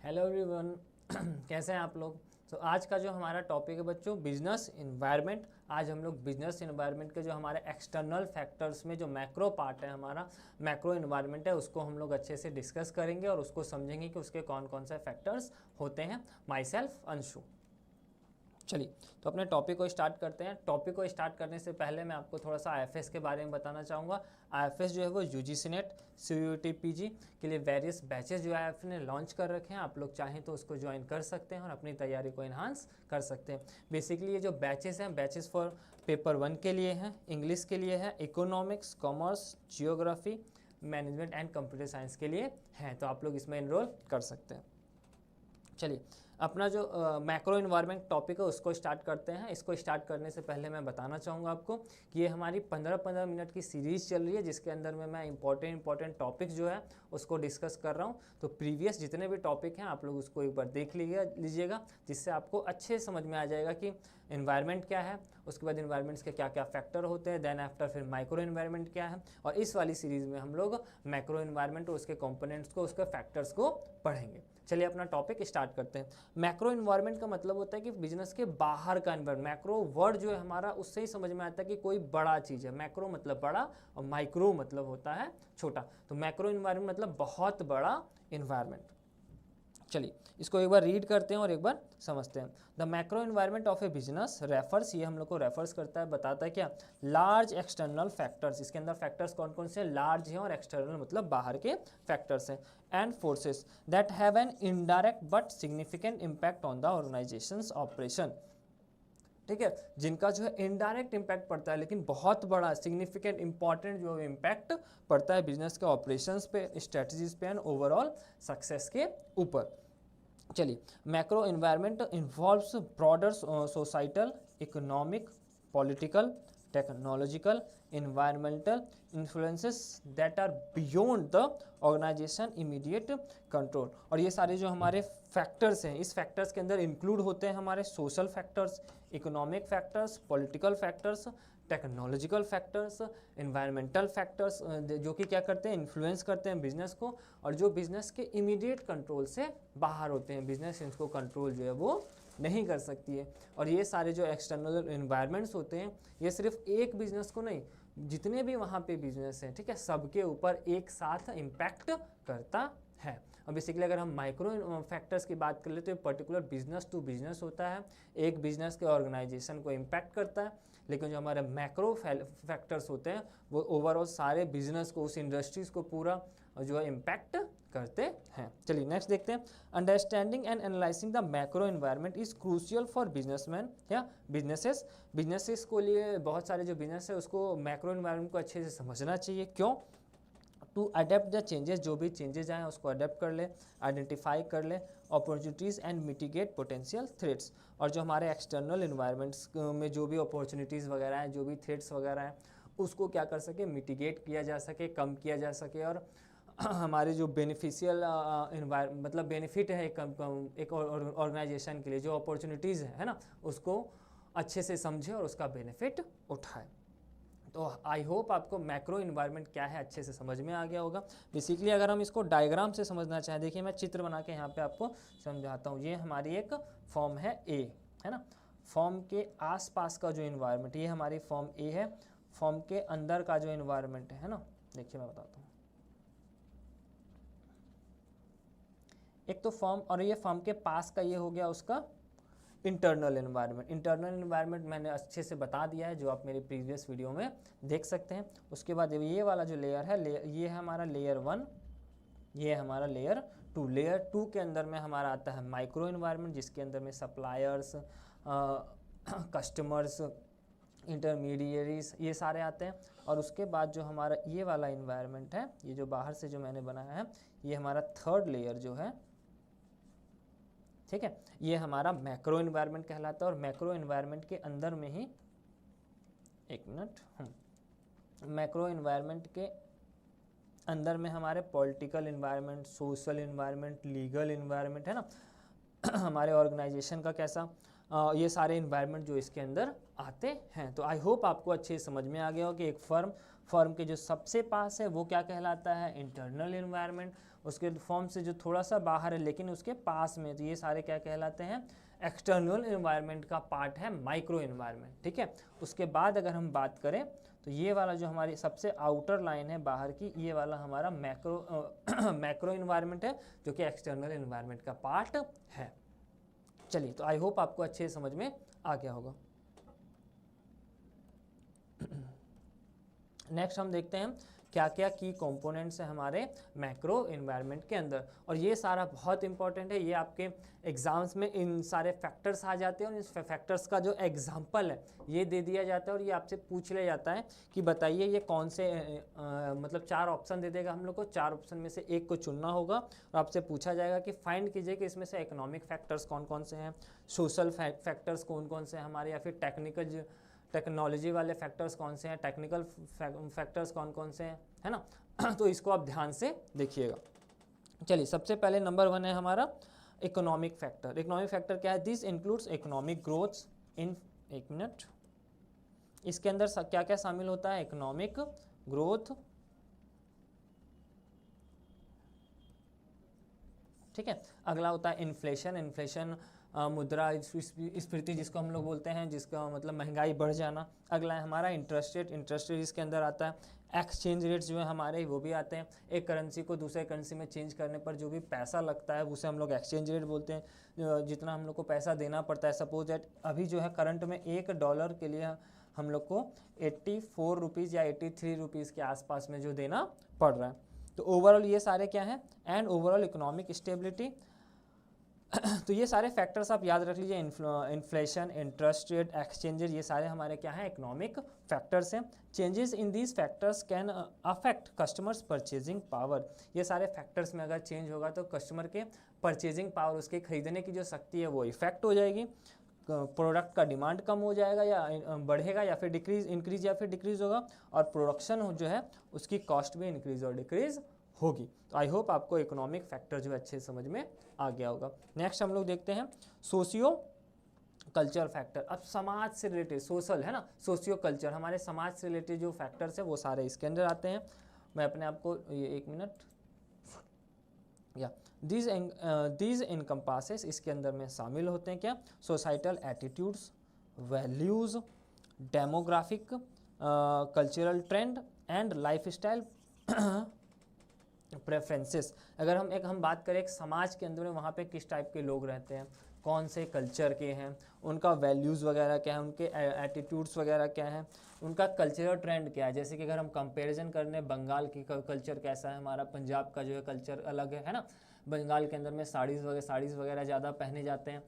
Hello everyone. कैसे हैं आप लोग। तो आज का जो हमारा टॉपिक है बच्चों, बिजनेस इन्वायरमेंट। आज हम लोग बिजनेस इन्वायरमेंट के जो हमारे एक्सटर्नल फैक्टर्स में जो मैक्रो पार्ट है, हमारा मैक्रो इन्वायरमेंट है, उसको हम लोग अच्छे से डिस्कस करेंगे और उसको समझेंगे कि उसके कौन कौन से फैक्टर्स होते हैं। My self Anshu. चलिए, तो अपने टॉपिक को स्टार्ट करते हैं। टॉपिक को स्टार्ट करने से पहले मैं आपको थोड़ा सा आईएफएस के बारे में बताना चाहूँगा। आईएफएस जो है वो यूजीसी नेट सीयूईटी पीजी के लिए वेरियस बैचेस जो आईएफएस ने लॉन्च कर रखे हैं। आप लोग चाहें तो उसको ज्वाइन कर सकते हैं और अपनी तैयारी को इन्हांस कर सकते हैं। बेसिकली ये जो बैचेस हैं, बैचेस फॉर पेपर 1 के लिए हैं, इंग्लिश के लिए है, economics, commerce, geography, management and computer science के लिए हैं। तो आप लोग इसमें इनरोल कर सकते हैं। चलिए, अपना जो मैक्रो इन्वायरमेंट टॉपिक है उसको स्टार्ट करते हैं। इसको स्टार्ट करने से पहले मैं बताना चाहूँगा आपको कि ये हमारी 15-15 मिनट की सीरीज़ चल रही है, जिसके अंदर में मैं इंपॉर्टेंट टॉपिक जो है उसको डिस्कस कर रहा हूँ। तो प्रीवियस जितने भी टॉपिक हैं आप लोग उसको एक बार देख लीजिएगा, जिससे आपको अच्छे समझ में आ जाएगा कि इन्वायरमेंट क्या है, उसके बाद इन्वायरमेंट्स के क्या क्या फैक्टर होते हैं, देन आफ्टर फिर माइक्रो इन्वायरमेंट क्या है। और इस वाली सीरीज़ में हम लोग मैक्रो इन्वायरमेंट और उसके कंपोनेंट्स को, उसके फैक्टर्स को पढ़ेंगे। चलिए अपना टॉपिक स्टार्ट करते हैं। मैक्रो इन्वायरमेंट का मतलब होता है कि बिजनेस के बाहर का इन्वायरमेंट। मैक्रो वर्ड जो है हमारा, उससे ही समझ में आता है कि कोई बड़ा चीज़ है। मैक्रो मतलब बड़ा और माइक्रो मतलब होता है छोटा। तो मैक्रो इन्वायरमेंट मतलब बहुत बड़ा इन्वायरमेंट। चलिए इसको एक बार रीड करते हैं और एक बार समझते हैं। The macro environment of A business refers, ये हम लोग को रेफर्स करता है, बताता है क्या, लार्ज एक्सटर्नल फैक्टर्स। इसके अंदर फैक्टर्स कौन कौन से, लार्ज हैं, और एक्सटर्नल मतलब बाहर के फैक्टर्स हैं। And forces that have an indirect but significant impact on the organisations operation. ठीक है, जिनका जो है इनडायरेक्ट इम्पैक्ट पड़ता है लेकिन बहुत बड़ा सिग्निफिकेंट इंपॉर्टेंट जो इम्पैक्ट पड़ता है बिजनेस के ऑपरेशंस पे, स्ट्रेटजीज पे एंड ओवरऑल सक्सेस के ऊपर। चलिए, macro environment involves broader societal, economic, political, technological, environmental influences that are beyond the organization immediate control. और ये सारे जो हमारे फैक्टर्स हैं, इस फैक्टर्स के अंदर इंक्लूड होते हैं हमारे social factors, economic factors, political factors, technological factors, environmental factors, जो कि क्या करते हैं, इन्फ्लुएंस करते हैं बिजनेस को, और जो बिजनेस के इमीडिएट कंट्रोल से बाहर होते हैं। बिजनेस इनको कंट्रोल जो है वो नहीं कर सकती है। और ये सारे जो एक्सटर्नल इन्वायरमेंट्स होते हैं, ये सिर्फ एक बिजनेस को नहीं, जितने भी वहाँ पे बिजनेस हैं, ठीक है, सबके ऊपर एक साथ इम्पैक्ट करता है। और बेसिकली अगर हम माइक्रो फैक्टर्स की बात कर ले तो पर्टिकुलर बिजनेस टू बिजनेस होता है, एक बिजनेस के ऑर्गेनाइजेशन को इम्पैक्ट करता है। लेकिन जो हमारे मैक्रो फैक्टर्स होते हैं वो ओवरऑल सारे बिजनेस को, उस इंडस्ट्रीज को पूरा जो है इम्पैक्ट करते हैं। चलिए नेक्स्ट देखते हैं। Understanding and analysing the macro environment is crucial for businessman या बिजनेसेस को लिए, बहुत सारे जो बिजनेस है उसको मैक्रो एनवायरनमेंट को अच्छे से समझना चाहिए। क्यों? टू अडेप्ट द चेंजेस, जो भी चेंजेस आए उसको अडेप्ट कर ले, आइडेंटिफाई कर ले opportunities and mitigate potential threats. और जो हमारे एक्सटर्नल इन्वायरमेंट्स में जो भी अपॉर्चुनिटीज़ वगैरह हैं, जो भी थ्रेट्स वगैरह हैं, उसको क्या कर सके, मिटिगेट किया जा सके, कम किया जा सके। और हमारे जो बेनिफिशियल मतलब बेनिफिट है एक ऑर्गेनाइजेशन के लिए, जो अपॉर्चुनिटीज़ है ना, उसको अच्छे से समझे और उसका बेनिफिट उठाए। तो आई होप आपको मैक्रो इन्वायरमेंट क्या है अच्छे से समझ में आ गया होगा। बेसिकली अगर हम इसको डायग्राम से समझना चाहें, देखिए मैं चित्र बना के यहाँ पे आपको समझाता हूँ। ये हमारी एक फॉर्म है ए, है ना। फॉर्म के आसपास का जो इन्वायरमेंट, ये हमारी फॉर्म ए है। फॉर्म के अंदर का जो इन्वायरमेंट है ना, देखिए मैं बताता हूँ। एक तो फॉर्म, और ये फॉर्म के पास का ये हो गया उसका इंटरनल एनवायरनमेंट। इंटरनल एनवायरनमेंट मैंने अच्छे से बता दिया है, जो आप मेरी प्रीवियस वीडियो में देख सकते हैं। उसके बाद ये वाला जो लेयर है, ये है हमारा लेयर 1, ये है हमारा लेयर 2। लेयर 2 के अंदर में हमारा आता है माइक्रो एनवायरनमेंट, जिसके अंदर में सप्लायर्स, कस्टमर्स, इंटरमीडियरीज, ये सारे आते हैं। और उसके बाद जो हमारा ये वाला इन्वायरमेंट है, ये जो बाहर से जो मैंने बनाया है, ये हमारा थर्ड लेयर जो है, ठीक है, ये हमारा मैक्रो एनवायरनमेंट कहलाता है। और मैक्रो एनवायरनमेंट के अंदर में ही, एक मिनट, मैक्रो एनवायरनमेंट के अंदर में हमारे political environment, social environment, legal environment, है ना, हमारे ऑर्गेनाइजेशन का कैसा, ये सारे एनवायरनमेंट जो इसके अंदर आते हैं। तो आई होप आपको अच्छे समझ में आ गया हो कि एक फर्म के जो सबसे पास है वो क्या कहलाता है, इंटरनल एनवायरनमेंट। उसके फॉर्म से जो थोड़ा सा बाहर है लेकिन उसके पास में, तो ये सारे क्या कहलाते हैं, एक्सटर्नल एनवायरनमेंट का पार्ट है माइक्रो एनवायरनमेंट, ठीक है। उसके बाद अगर हम बात करें तो ये वाला जो हमारी सबसे आउटर लाइन है बाहर की, ये वाला हमारा मैक्रो एनवायरनमेंट है जो कि एक्सटर्नल एनवायरनमेंट का पार्ट है। चलिए, तो आई होप आपको अच्छे समझ में आ गया होगा। नेक्स्ट हम देखते हैं क्या क्या की कंपोनेंट्स हैं हमारे मैक्रो एनवायरनमेंट के अंदर, और ये सारा बहुत इंपॉर्टेंट है। ये आपके एग्जाम्स में इन सारे फैक्टर्स आ जाते हैं और इस फैक्टर्स का जो एग्जाम्पल है ये दे दिया जाता है और ये आपसे पूछ लिया जाता है कि बताइए ये कौन से मतलब 4 ऑप्शन दे देगा हम लोग को, 4 ऑप्शन में से एक को चुनना होगा और आपसे पूछा जाएगा कि फाइंड कीजिए कि इसमें से इकोनॉमिक फैक्टर्स कौन कौन से हैं, सोशल फैक्टर्स कौन कौन से हैं हमारे, या फिर टेक्नोलॉजी वाले फैक्टर्स कौन से हैं, टेक्निकल फैक्टर्स कौन कौन से हैं, है ना। तो इसको आप ध्यान से देखिएगा। चलिए, सबसे पहले नंबर 1 है हमारा इकोनॉमिक फैक्टर। इकोनॉमिक फैक्टर क्या है, this includes economic growth in, एक मिनट, इसके अंदर क्या क्या शामिल होता है, इकोनॉमिक ग्रोथ, ठीक है। अगला होता है इन्फ्लेशन, मुद्रा स्फीति जिसको हम लोग बोलते हैं, जिसका मतलब महंगाई बढ़ जाना। अगला है हमारा इंटरेस्ट रेट इसके अंदर आता है। एक्सचेंज रेट्स जो है हमारे वो भी आते हैं, एक करेंसी को दूसरे करेंसी में चेंज करने पर जो भी पैसा लगता है उसे हम लोग एक्सचेंज रेट बोलते हैं। जितना हम लोग को पैसा देना पड़ता है, सपोज दैट अभी जो है करंट में $1 के लिए हम लोग को 84 रुपीज़ या 83 रुपीज़ के आसपास में जो देना पड़ रहा है। तो ओवरऑल ये सारे क्या हैं, एंड ओवरऑल इकोनॉमिक स्टेबिलिटी। तो ये सारे फैक्टर्स आप याद रख लीजिए, inflation, interest rate, exchange rate, ये सारे हमारे क्या हैं, इकोनॉमिक फैक्टर्स हैं। Changes in these factors can affect customers purchasing power. ये सारे फैक्टर्स में अगर चेंज होगा तो कस्टमर के परचेजिंग पावर, उसके खरीदने की जो शक्ति है वो इफेक्ट हो जाएगी, प्रोडक्ट का डिमांड कम हो जाएगा या बढ़ेगा, या फिर इंक्रीज या फिर डिक्रीज होगा, और प्रोडक्शन जो है उसकी कॉस्ट भी इंक्रीज और डिक्रीज होगी। तो आई होप आपको इकोनॉमिक फैक्टर जो है अच्छे समझ में आ गया होगा। नेक्स्ट हम लोग देखते हैं सोशियो कल्चर फैक्टर। अब समाज से रिलेटेड, सोशल है ना, सोशियो कल्चर, हमारे समाज से रिलेटेड जो फैक्टर्स है वो सारे इसके अंदर आते हैं। मैं अपने आप को ये एक मिनट, या दीज इनकम्पासेस, इसके अंदर में शामिल होते हैं क्या, societal attitudes, values, demographic, cultural trend and lifestyle preferences. अगर हम बात करें एक समाज के अंदर में वहाँ पे किस टाइप के लोग रहते हैं, कौन से कल्चर के हैं, उनका वैल्यूज़ वगैरह क्या है, उनके एटीट्यूड्स वगैरह क्या है, उनका कल्चरल ट्रेंड क्या है। जैसे कि अगर हम कंपैरिजन करने बंगाल की कल्चर कैसा है, हमारा पंजाब का जो है कल्चर अलग है ना। बंगाल के अंदर में साड़ीज़ वगैरह ज़्यादा पहने जाते हैं,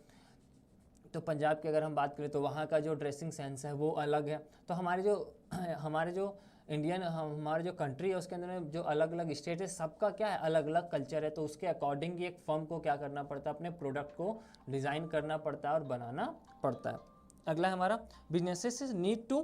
तो पंजाब की अगर हम बात करें तो वहाँ का जो ड्रेसिंग सेंस है वो अलग है। तो हमारे जो इंडियन, हमारे जो कंट्री है उसके अंदर में जो अलग अलग स्टेट है, सबका क्या है, अलग अलग कल्चर है। तो उसके अकॉर्डिंग एक फर्म को क्या करना पड़ता है, अपने प्रोडक्ट को डिज़ाइन करना पड़ता है और बनाना पड़ता है। अगला है हमारा businesses need to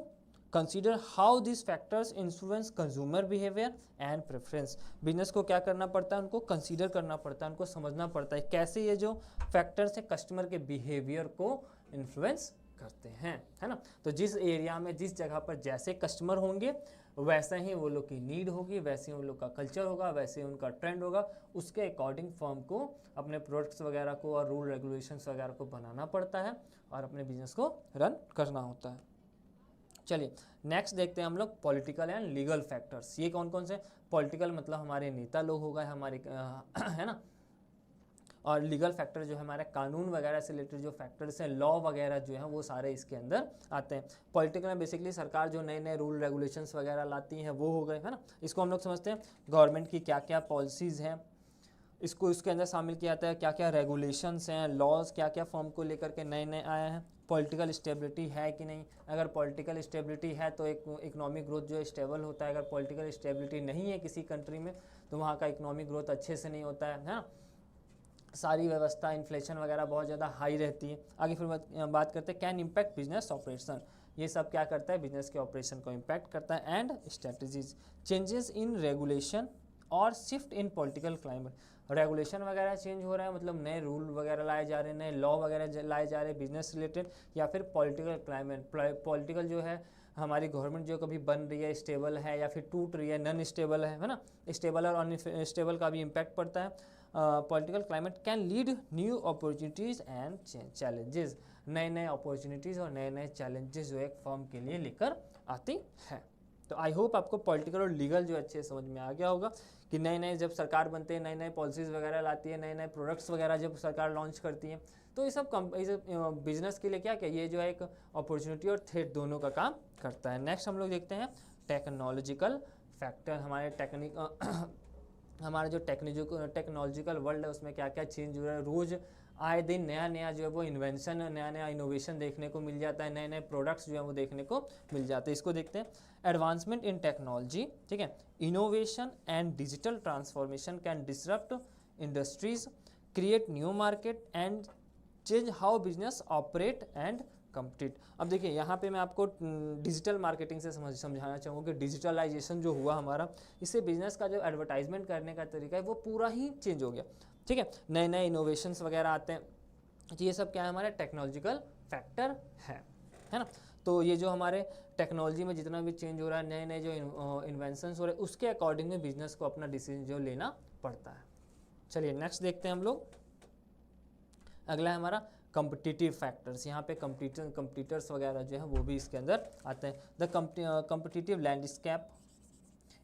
consider how this factors influence consumer behaviour and preference. Business को क्या करना पड़ता है, उनको कंसीडर करना पड़ता है, उनको समझना पड़ता है कैसे ये जो फैक्टर्स है कस्टमर के बिहेवियर को इन्फ्लुएंस करते हैं, है ना। तो जिस एरिया में, जिस जगह पर जैसे कस्टमर होंगे वैसे ही वो लोग की नीड होगी, वैसे ही उन लोग का कल्चर होगा, वैसे ही उनका ट्रेंड होगा। उसके अकॉर्डिंग फर्म को अपने प्रोडक्ट्स वगैरह को और रूल रेगुलेशंस वगैरह को बनाना पड़ता है और अपने बिजनेस को रन करना होता है। चलिए नेक्स्ट देखते हैं हम लोग पॉलिटिकल एंड लीगल फैक्टर्स। ये कौन कौन से, पॉलिटिकल मतलब हमारे नेता लोग हो गए हमारे, है ना, और लीगल फैक्टर जो है हमारे कानून वगैरह से रिलेटेड जो फैक्टर्स हैं, लॉ वगैरह जो है वो सारे इसके अंदर आते हैं। पॉलिटिकल में बेसिकली सरकार जो नए नए रूल रेगुलेशंस वगैरह लाती हैं वो हो गए, है ना। इसको हम लोग समझते हैं गवर्नमेंट की क्या क्या पॉलिसीज़ हैं, इसको इसके अंदर शामिल किया जाता है, क्या क्या रेगुलेशंस हैं, लॉज क्या क्या फॉर्म को लेकर के नए नए आए हैं, पॉलिटिकल स्टेबिलिटी है कि नहीं। अगर पॉलिटिकल स्टेबिलिटी है तो एक इकोनॉमिक ग्रोथ जो है स्टेबल होता है। अगर पॉलिटिकल स्टेबिलिटी नहीं है किसी कंट्री में तो वहाँ का इकोनॉमिक ग्रोथ अच्छे से नहीं होता है ना। सारी व्यवस्था, इन्फ्लेशन वगैरह बहुत ज़्यादा हाई रहती है। आगे फिर बात करते हैं कैन इम्पैक्ट बिजनेस ऑपरेशन। ये सब क्या करता है, बिजनेस के ऑपरेशन को इम्पैक्ट करता है। And strategies, changes in regulation और shift in political climate, regulation वगैरह चेंज हो रहा है, मतलब नए रूल वगैरह लाए जा रहे हैं, नए लॉ वगैरह लाए जा रहे हैं बिजनेस रिलेटेड, या फिर पॉलिटिकल क्लाइमेट, पॉलिटिकल जो है हमारी गवर्नमेंट जो कभी बन रही है स्टेबल है या फिर टूट रही है, नॉन स्टेबल है ना, स्टेबल और अनस्टेबल का भी इम्पैक्ट पड़ता है। Political climate can lead new opportunities and challenges, नए नए अपॉर्चुनिटीज़ और नए नए चैलेंजेस जो एक फर्म के लिए लेकर आती है। तो आई होप आपको पॉलिटिकल और लीगल जो अच्छे समझ में आ गया होगा कि नए नए जब सरकार बनते हैं, नए नए पॉलिसीज़ वगैरह लाती है, नए नए प्रोडक्ट्स वगैरह जब सरकार लॉन्च करती है, तो ये सब बिजनेस के लिए क्या क्या ये जो है एक अपॉर्चुनिटी और थ्रेट दोनों का काम करता है। नेक्स्ट हम लोग देखते हैं टेक्नोलॉजिकल फैक्टर, हमारा जो टेक्नोलॉजिकल वर्ल्ड है उसमें क्या क्या चेंज हो रहा है, रोज़ आए दिन नया नया जो है वो इन्वेंशन, नया नया इनोवेशन देखने को मिल जाता है, नए नए प्रोडक्ट्स जो है वो देखने को मिल जाते हैं। इसको देखते हैं, एडवांसमेंट इन टेक्नोलॉजी, ठीक है, innovation and digital transformation can disrupt industries, create new market and change how business operate and complete. अब देखिए यहाँ पे मैं आपको डिजिटल मार्केटिंग से समझाना चाहूँगा कि डिजिटलाइजेशन जो हुआ हमारा, इससे बिजनेस का जो एडवर्टाइजमेंट करने का तरीका है वो पूरा ही चेंज हो गया, ठीक है, नए नए इनोवेशंस वगैरह आते हैं, तो ये सब क्या है हमारे टेक्नोलॉजिकल फैक्टर है ना। तो ये जो हमारे टेक्नोलॉजी में जितना भी चेंज हो रहा है, नए नए जो इन्वेंशंस हो रहे हैं, उसके अकॉर्डिंग में बिजनेस को अपना डिसीजन जो लेना पड़ता है। चलिए नेक्स्ट देखते हैं हम लोग, अगला है हमारा कम्पिटिटिव फैक्टर्स। यहाँ पे कंपटीटर्स वगैरह जो है वो भी इसके अंदर आते हैं। The competitive landscape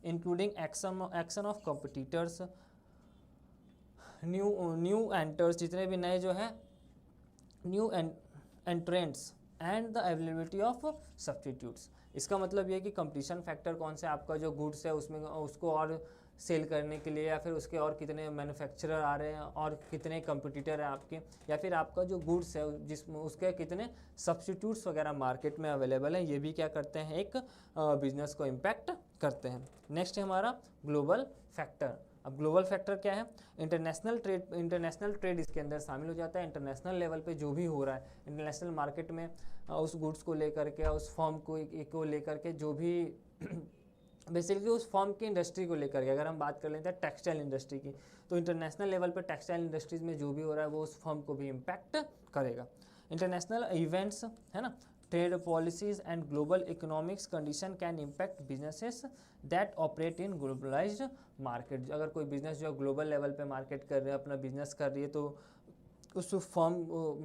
including action of competitors, new enters, जितने भी नए जो है new entrants and the availability of substitutes. इसका मतलब ये कि कंपटीशन फैक्टर कौन सा आपका जो गुड्स है उसमें उसको और सेल करने के लिए, या फिर उसके और कितने मैन्युफैक्चरर आ रहे हैं और कितने कंपटीटर हैं आपके, या फिर आपका जो गुड्स है जिसमें उसके कितने सब्स्टिट्यूट्स वगैरह मार्केट में अवेलेबल हैं, ये भी क्या करते हैं एक बिजनेस को इम्पैक्ट करते हैं। नेक्स्ट है हमारा ग्लोबल फैक्टर। अब ग्लोबल फैक्टर क्या है, इंटरनेशनल ट्रेड इसके अंदर शामिल हो जाता है। इंटरनेशनल लेवल पे जो भी हो रहा है इंटरनेशनल मार्केट में, उस गुड्स को लेकर के, उस फॉर्म को लेकर के, जो भी बेसिकली उस फॉर्म की इंडस्ट्री को लेकर के, अगर हम बात कर लेते हैं टेक्सटाइल इंडस्ट्री की, तो इंटरनेशनल लेवल पर टेक्सटाइल इंडस्ट्रीज में जो भी हो रहा है वो उस फॉर्म को भी इम्पैक्ट करेगा। इंटरनेशनल इवेंट्स है ना, trade policies and global economics condition can impact businesses that operate in globalised market. अगर कोई बिजनेस जो ग्लोबल लेवल पे मार्केट कर रहे हैं, अपना बिजनेस कर रही है, तो उस फॉर्म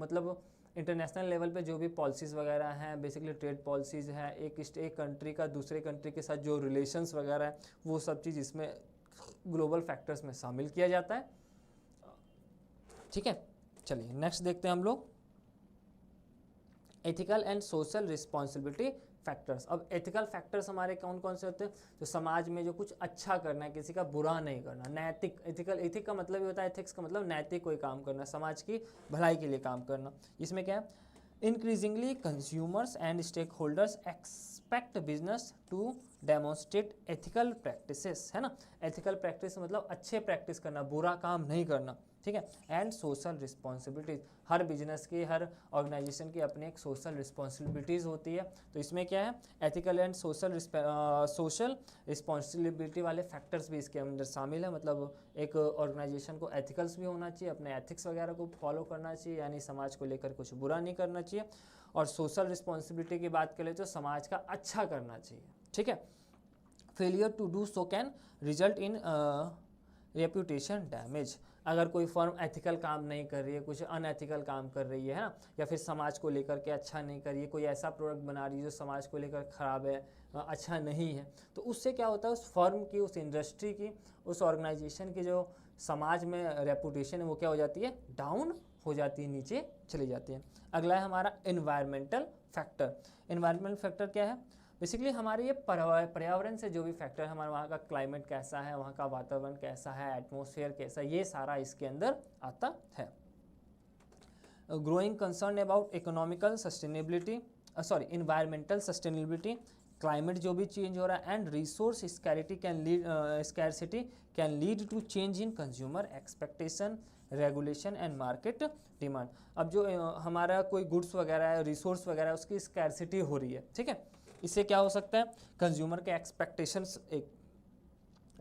मतलब इंटरनेशनल लेवल पे जो भी पॉलिसीज़ वगैरह हैं, बेसिकली ट्रेड पॉलिसीज़ हैं, एक कंट्री का दूसरे कंट्री के साथ जो रिलेशंस वगैरह है, वो सब चीज़ इसमें ग्लोबल फैक्टर्स में शामिल किया जाता है, ठीक है। चलिए नेक्स्ट देखते हैं हम लोग, ethical and social responsibility factors. अब एथिकल फैक्टर्स हमारे कौन कौन से होते हैं, तो समाज में जो कुछ अच्छा करना है, किसी का बुरा नहीं करना, नैतिक, एथिक का मतलब ही होता है, एथिक्स का मतलब नैतिक कोई काम करना, समाज की भलाई के लिए काम करना। इसमें क्या है, increasingly consumers and stake holders expect business to demonstrate ethical practices, है ना, एथिकल प्रैक्टिस मतलब अच्छे प्रैक्टिस करना, बुरा काम नहीं करना, ठीक है। And social responsibilities, her business की, हर ऑर्गेनाइजेशन की अपनी एक सोशल रिस्पॉन्सिबिलिटीज़ होती है। तो इसमें क्या है, एथिकल एंड सोशल रिस्पॉन्सिबिलिटी वाले फैक्टर्स भी इसके अंदर शामिल है। मतलब एक ऑर्गेनाइजेशन को एथिकल्स भी होना चाहिए, अपने एथिक्स वगैरह को फॉलो करना चाहिए, यानी समाज को लेकर कुछ बुरा नहीं करना चाहिए। और सोशल रिस्पॉन्सिबिलिटी की बात करें तो समाज का अच्छा करना चाहिए, ठीक है। Failure to do so can result in reputation damage. अगर कोई फर्म एथिकल काम नहीं कर रही है, कुछ अनएथिकल काम कर रही है ना, या फिर समाज को लेकर के अच्छा नहीं कर रही है, कोई ऐसा प्रोडक्ट बना रही है जो समाज को लेकर ख़राब है, अच्छा नहीं है, तो उससे क्या होता है, उस फर्म की, उस इंडस्ट्री की, उस ऑर्गेनाइजेशन की जो समाज में रेपुटेशन है वो क्या हो जाती है, डाउन हो जाती है, नीचे चली जाती है। अगला है हमारा एनवायरमेंटल फैक्टर। एनवायरमेंटल फैक्टर क्या है, बेसिकली हमारे ये पर्यावरण से जो भी फैक्टर है, हमारे वहाँ का क्लाइमेट कैसा है, वहाँ का वातावरण कैसा है, एटमॉस्फेयर कैसा है, ये सारा इसके अंदर आता है। Growing concern about economical sustainability, environmental sustainability, climate जो भी चेंज हो रहा है, and resource scarcity can lead to change in consumer expectation, regulation and market demand. अब जो हमारा कोई गुड्स वगैरह है, रिसोर्स वगैरह है, उसकी स्कैरसिटी हो रही है, ठीक है, इससे क्या हो सकता है, कंज्यूमर के एक्सपेक्टेशंस एक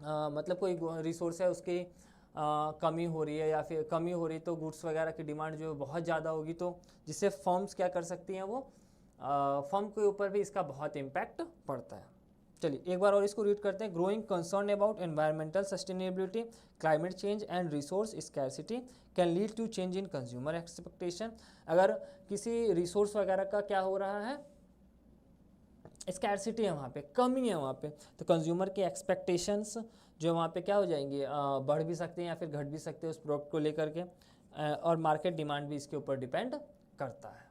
मतलब कोई रिसोर्स है उसकी कमी हो रही है या फिर कमी हो रही तो गुड्स वगैरह की डिमांड जो है बहुत ज़्यादा होगी, तो जिससे फर्म्स क्या कर सकती हैं, वो फर्म के ऊपर भी इसका बहुत इम्पैक्ट पड़ता है। चलिए एक बार और इसको रीड करते हैं। Growing concern about environmental sustainability, climate change and resource scarcity can lead to change in consumer expectation. अगर किसी रिसोर्स वगैरह का क्या हो रहा है, स्कैरसिटी है, वहाँ पे कमी है वहाँ पे, तो कंज्यूमर के एक्सपेक्टेशंस जो वहाँ पे क्या हो जाएंगे, बढ़ भी सकते हैं या फिर घट भी सकते हैं उस प्रोडक्ट को लेकर के, और मार्केट डिमांड भी इसके ऊपर डिपेंड करता है।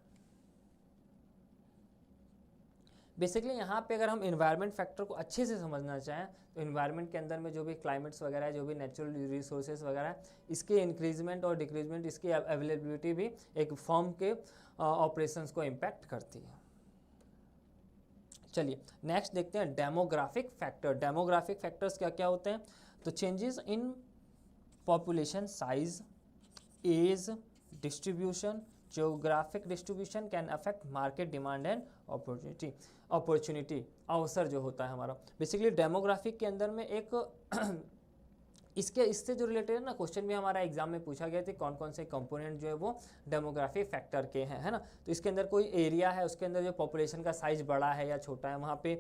बेसिकली यहाँ पे अगर हम इन्वायरमेंट फैक्टर को अच्छे से समझना चाहें तो इन्वायरमेंट के अंदर में जो भी क्लाइमेट्स वगैरह है, जो भी नेचुरल रिसोर्सेज वगैरह है, इसके इंक्रीजमेंट और डिक्रीजमेंट, इसकी अवेलेबिलिटी भी एक फर्म के ऑपरेशंस को इम्पैक्ट करती है। चलिए नेक्स्ट देखते हैं डेमोग्राफिक फैक्टर। डेमोग्राफिक फैक्टर्स क्या क्या होते हैं, तो changes in population size, age distribution, geographic distribution can affect market demand and opportunity, अवसर जो होता है हमारा। बेसिकली डेमोग्राफिक के अंदर में एक इससे जो रिलेटेड है ना, क्वेश्चन भी हमारा एग्जाम में पूछा गया था, कौन कौन से कंपोनेंट जो है वो डेमोग्राफिक फैक्टर के हैं, है ना। तो इसके अंदर कोई एरिया है, उसके अंदर जो पॉपुलेशन का साइज बड़ा है या छोटा है, वहाँ पे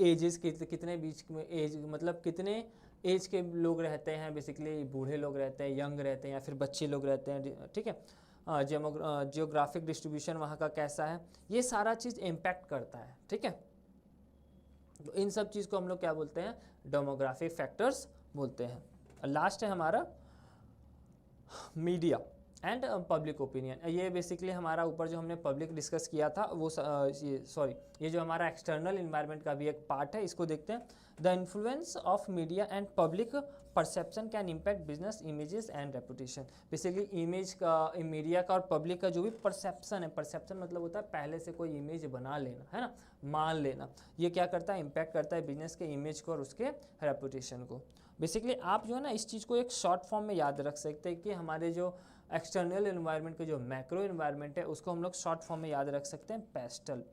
एजेस कितने बीच में एज, मतलब कितने एज के लोग रहते हैं, बेसिकली बूढ़े लोग रहते हैं, यंग रहते हैं या फिर बच्चे लोग रहते हैं, ठीक है। जियोग्राफिक डिस्ट्रीब्यूशन वहाँ का कैसा है, ये सारा चीज़ इम्पैक्ट करता है, ठीक है। तो इन सब चीज़ को हम लोग क्या बोलते हैं, डेमोग्राफिक फैक्टर्स बोलते हैं। लास्ट है हमारा मीडिया एंड पब्लिक ओपिनियन। ये बेसिकली हमारा ऊपर जो हमने पब्लिक डिस्कस किया था वो ये जो हमारा एक्सटर्नल इन्वायरमेंट का भी एक पार्ट है, इसको देखते हैं। The influence of media and public perception can impact business images and reputation. Basically image का, मीडिया का और पब्लिक का जो भी परसेप्शन है, परसेप्शन मतलब होता है पहले से कोई इमेज बना लेना, है ना, मान लेना, ये क्या करता है, इम्पैक्ट करता है बिजनेस के इमेज को और उसके रेपुटेशन को। बेसिकली आप जो है ना इस चीज़ को एक शॉर्ट फॉर्म में याद रख सकते हैं कि हमारे जो एक्सटर्नल इन्वायरमेंट के जो मैक्रो इन्वायरमेंट है उसको हम लोग शॉर्ट फॉर्म में याद रख सकते हैं, pastel,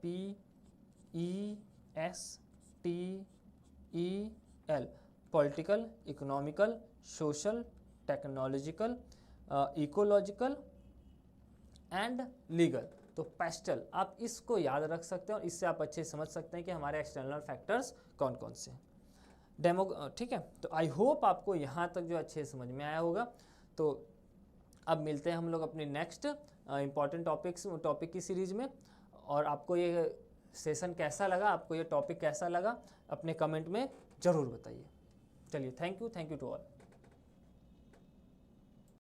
PESTEL, political, economical, social, technological, ecological and legal. तो पेस्टल आप इसको याद रख सकते हैं और इससे आप अच्छे समझ सकते हैं कि हमारे एक्सटर्नल फैक्टर्स कौन कौन से हैं। ठीक है, तो आई होप आपको यहाँ तक जो अच्छे समझ में आया होगा। तो अब मिलते हैं हम लोग अपने नेक्स्ट इंपॉर्टेंट टॉपिक की सीरीज़ में। और आपको ये सेशन कैसा लगा, आपको ये टॉपिक कैसा लगा, अपने कमेंट में ज़रूर बताइए। चलिए, थैंक यू टू ऑल।